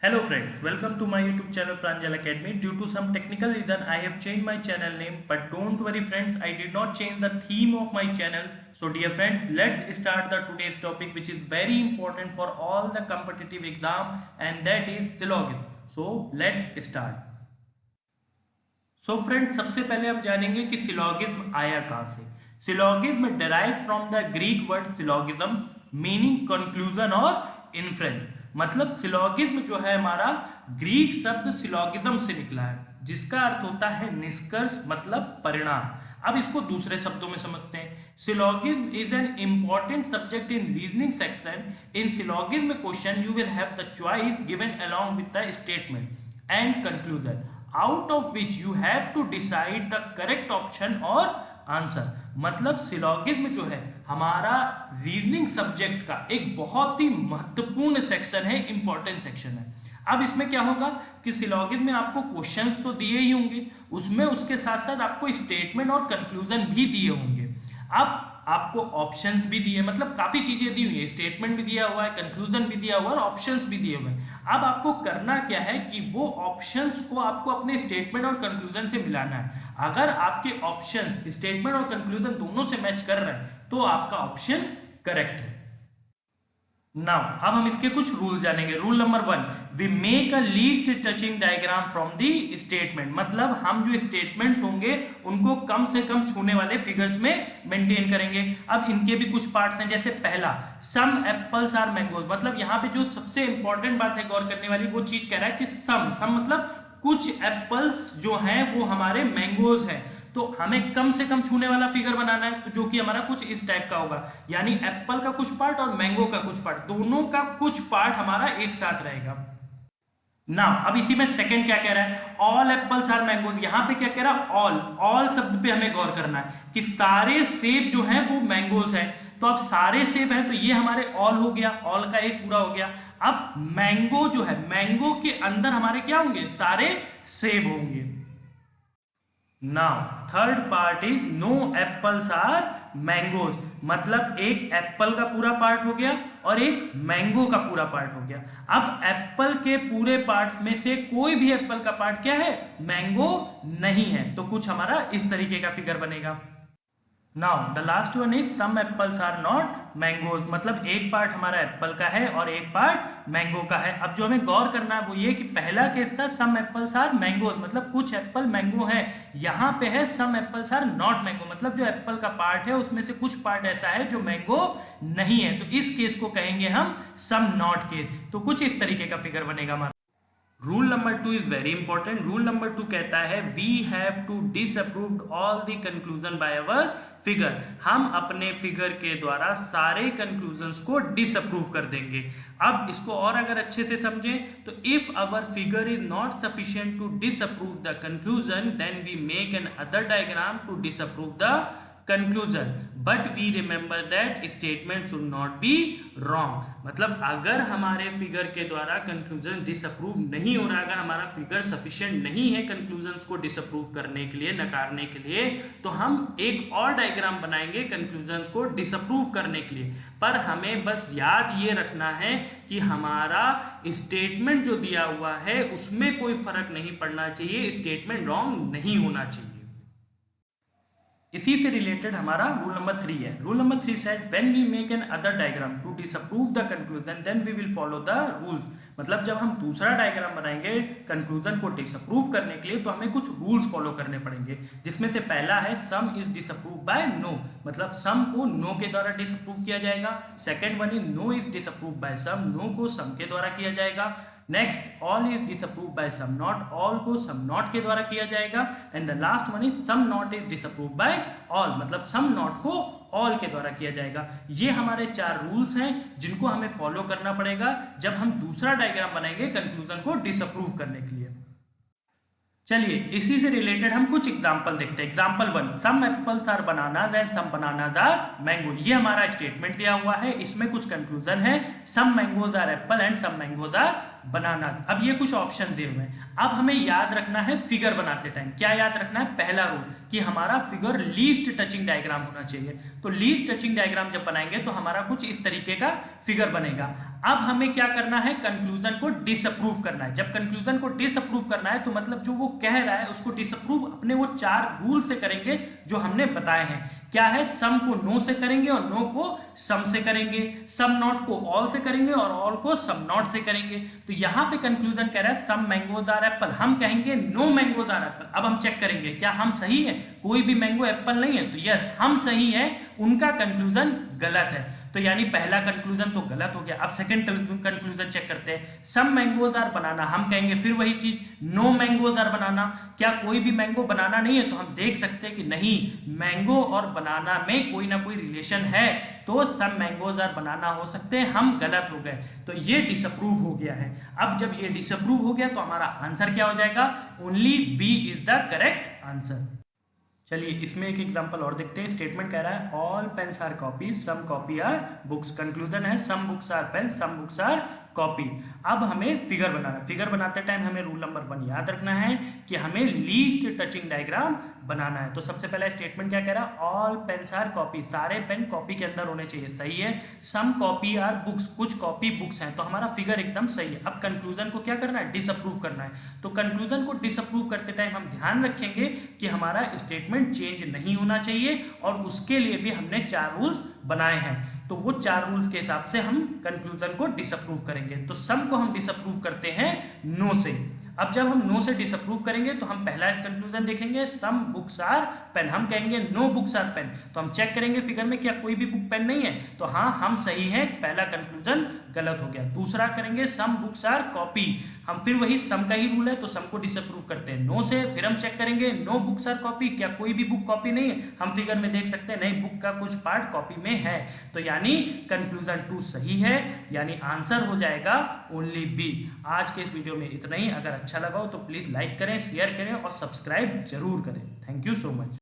Hello friends, welcome to my YouTube channel Pranjal Academy. Due to some technical reason, I have changed my channel name, but don't worry friends, I did not change the theme of my channel. So dear friends, let's start the today's topic which is very important for all the competitive exam and that is syllogism. So let's start. So friends, सबसे पहले हम जानेंगे कि syllogism आया कहाँ से. Syllogism derives from the Greek word syllogisms meaning conclusion और inference. मतलब सिलोगिज्म जो है हमारा ग्रीक शब्द सिलोगिज्म से निकला है जिसका अर्थ होता है निष्कर्ष मतलब परिणाम. अब इसको दूसरे शब्दों में समझते हैं. Syllogism is an important subject in reasoning section. In syllogism question you will have the choice given along with the statement and conclusion out of which you have to decide the correct option और answer. मतलब syllogism जो है हमारा reasoning subject का एक बहुत ही महत्वपूर्ण section है, इंपॉर्टेंट सेक्शन है. अब इसमें क्या होगा कि सिलोगिज्म में आपको क्वेश्चंस तो दिए ही होंगे, उसमें उसके साथ साथ आपको स्टेटमेंट और कंक्लूजन भी दिए होंगे. अब आपको ऑप्शंस भी दिए, मतलब काफी चीजें दी हुई है, स्टेटमेंट भी दिया हुआ है, कंक्लूजन भी दिया हुआ है और ऑप्शंस भी दिए हुए हैं. अब आपको करना क्या है कि वो ऑप्शंस को आपको अपने स्टेटमेंट और कंक्लूजन से मिलाना है. अगर आपके ऑप्शंस स्टेटमेंट और कंक्लूजन दोनों से मैच कर रहे हैं तो आपका ऑप्शन करेक्ट है. नाउ अब हम इसके कुछ रूल जानेंगे. Rule number 1, we make a least touching diagram from the statement. मतलब हम जो स्टेटमेंट्स होंगे उनको कम से कम छूने वाले फिगर्स में मेंटेन करेंगे. अब इनके भी कुछ पार्ट्स हैं, जैसे पहला सम एप्पल्स आर मैंगोज. मतलब यहाँ पे जो सबसे इंपॉर्टेंट बात है गौर करने वाली वो चीज कह रहा है कि सम मतलब कुछ एप्पल्स जो हैं वो हमारे मैंगोज हैं, तो हमें कम से कम छूने वाला फिगर बनाना है, तो जो कि हमारा कुछ इस टाइप का होगा. यानी एप्पल का कुछ पार्ट और मैंगो का कुछ पार्ट, दोनों का कुछ पार्ट हमारा एक साथ रहेगा. ना अब इसी में सेकंड क्या कह रहा है, ऑल एप्पल्स आर मैंगोज. यहां पे क्या कह रहा है, ऑल शब्द पे हमें गौर करना है कि सारे सेब जो हैं वो मैंगोज हैं. तो अब सारे सेब हैं तो ये हमारे ऑल हो गया, ऑल का एक पूरा हो गया. अब मैंगो जो है, मैंगो के अंदर हमारे क्या होंगे, सारे सेब होंगे. Now third part is no apples are mangoes. मतलब एक एप्पल का पूरा पार्ट हो गया और एक मैंगो का पूरा पार्ट हो गया. अब एप्पल के पूरे पार्ट्स में से कोई भी एप्पल का पार्ट क्या है, मैंगो नहीं है, तो कुछ हमारा इस तरीके का फिगर बनेगा. Now the last one is some apples are not mangoes. मतलब एक पार्ट हमारा एप्पल का है और एक पार्ट मैंगो का है. अब जो हमें गौर करना है वो ये कि पहला केस था सम एप्पल्स आर मैंगोज, मतलब कुछ एप्पल मैंगो है. यहाँ पे है सम एप्पल्स आर नॉट मैंगो, मतलब जो एप्पल का पार्ट है उसमें से कुछ पार्ट ऐसा है जो मैंगो नहीं है, तो इस केस को कहेंगे हम सम नॉट केस. तो कुछ इस तरीके का फिगर बनेगा हमारा. Rule number 2 is very important. Rule number 2 कहता है we have to disapproved all the conclusion by our figure. हम अपने फिगर के द्वारा सारे कंक्लूजन्स को डिसअप्रूव कर देंगे. अब इसको और अगर अच्छे से समझें तो if our figure is not sufficient to disapprove the conclusion then we make another diagram to disapprove the conclusion but we remember that statement should not be wrong. मतलब अगर हमारे फिगर के द्वारा कंक्लूजन डिसअप्रूव नहीं हो रहा, अगर हमारा फिगर सफिशिएंट नहीं है कंक्लूजन्स को डिसअप्रूव करने के लिए, नकारने के लिए, तो हम एक और डायग्राम बनाएंगे कंक्लूजन्स को डिसअप्रूव करने के लिए. पर हमें बस याद ये रखना है कि हमारा स्टेटमेंट जो दिया हुआ है उसमें कोई फर्क नहीं पड़ना चाहिए, स्टेटमेंट रॉन्ग नहीं होना चाहिए. इसी से रिलेटेड हमारा रूल नंबर 3 है. Rule number 3 said when we make another diagram to disapprove the conclusion then we will follow the rules. मतलब जब हम दूसरा डायग्राम बनाएंगे कंक्लूजन को डिसअप्रूव करने के लिए तो हमें कुछ रूल्स फॉलो करने पड़ेंगे, जिसमें से पहला है some is disapprove by no. मतलब सम को नो के द्वारा डिसअप्रूव किया जाएगा. Second one is no is disapprove by some. No को सम के द्वारा किया जाएगा. Next all is disapprove by some not. All को सम नॉट के द्वारा किया जाएगा. And the last one is some not is disapprove by all. मतलब सम नॉट को ऑल के द्वारा किया जाएगा. ये हमारे 4 रूल्स हैं जिनको हमें फॉलो करना पड़ेगा जब हम दूसरा डायग्राम बनाएंगे कंक्लूजन को डिसअप्रूव करने के लिए. चलिए इसी से रिलेटेड हम कुछ एग्जाम्पल देखते हैं. Example 1, some apples are bananas and some bananas are mango. ये हमारा स्टेटमेंट दिया हुआ है, इसमें कुछ कंक्लूजन है. Some mangoes are apple and some mangoes are bananas. अब ये कुछ ऑप्शन दिए हुए हैं। अब हमें याद रखना है फिगर बनाते टाइम, क्या याद रखना है, पहला रूल कि हमारा फिगर लीस्ट टचिंग डायग्राम होना चाहिए। तो लीस्ट टचिंग डायग्राम जब बनाएंगे तो हमारा कुछ इस तरीके का फिगर बनेगा। अब हमें क्या करना है, कंक्लूजन को डिसअप्रूव करना है। जब कंक्लूजन को डिसअप्रूव करना है तो मतलब जो वो कह रहा है उसको डिसअप्रूव अपने वो 4 रूल से करेंगे जो हमने बताए हैं। क्या है, सम को नो से करेंगे और नो को सम से करेंगे, सम नॉट को ऑल से करेंगे और ऑल को सम नॉट से करेंगे। तो यहां पे कंक्लूजन कह रहा है सम मैंगोज आर एप्पल, हम कहेंगे नो मैंगोज आर एप्पल। अब हम चेक करेंगे क्या हम सही है, कोई भी मैंगो एप्पल नहीं है, तो यस हम सही है, उनका कंक्लूजन गलत है। तो यानी पहला कंक्लूजन तो गलत हो गया। अब सेकंड कंक्लूजन चेक करते हैं, सम मैंगोज आर बनाना, हम कहेंगे फिर वही चीज, नो मैंगोज आर बनाना, क्या कोई भी मैंगो बनाना नहीं है, तो हम देख सकते हैं कि नहीं, मैंगो और बनाना में कोई ना कोई रिलेशन है, तो सम मैंगोज आर बनाना हो सकते हैं, हम गलत हो गए। तो ये डिसअप्रूव हो गया है। अब जब ये डिसअप्रूव हो गया तो हमारा आंसर क्या हो जाएगा, only B is the correct answer. चलिए इसमें एक एग्जांपल और देखते हैं। स्टेटमेंट कह रहा है all pens are copy, some copy are books. Conclusion है some books are pen, some books are copy. अब हमें फिगर बनाना है। फिगर बनाते टाइम हमें रूल नंबर 1 याद रखना है कि हमें लीस्ट टचिंग डायग्राम बनाना है। तो सबसे पहला स्टेटमेंट क्या कह रहा है, ऑल पेन्स आर कॉपी, सारे पेन कॉपी के अंदर होने चाहिए, सही है। सम कॉपी आर बुक्स, कुछ कॉपी बुक्स हैं, तो हमारा फिगर एकदम सही है। अब कंक्लूजन को क्या करना है, डिसअप्रूव करना है। तो कंक्लूजन को डिसअप्रूव करते टाइम हम ध्यान रखेंगे कि हमारा स्टेटमेंट चेंज नहीं होना चाहिए, और उसके लिए भी हमने 4 रूल्स बनाए हैं। तो वो 4 रूल्स के हिसाब से हम कंक्लूजन को डिसअप्रूव करेंगे। तो सम को हम डिसअप्रूव करते हैं नो से। अब जब हम नो से डिसअप्रूव करेंगे तो हम पहला कंक्लूजन देखेंगे, सम बुक्स आर पेन, हम कहेंगे नो बुक्स आर पेन। तो हम चेक करेंगे फिगर में क्या कोई भी बुक पेन नहीं है, तो हाँ हम सही हैं, पहला कंक्लूजन गलत हो गया। दूसरा करेंगे सम बुक्स आर कॉपी, हम फिर वही सम का ही रूल है, तो सम को डिसअप्रूव करते हैं नो से। फिर हम चेक करेंगे नो बुक्स आर कॉपी, क्या कोई भी बुक कॉपी नहीं है, हम फिगर में देख सकते हैं नहीं, बुक का कुछ पार्ट कॉपी में है। तो यानी कंक्लूजन 2 सही है, यानी आंसर हो जाएगा ओनली बी। आज के इस वीडियो में इतना ही। अगर अच्छा लगा हो तो प्लीज लाइक करें, शेयर करें और सब्सक्राइब जरूर करें। Thank you so much.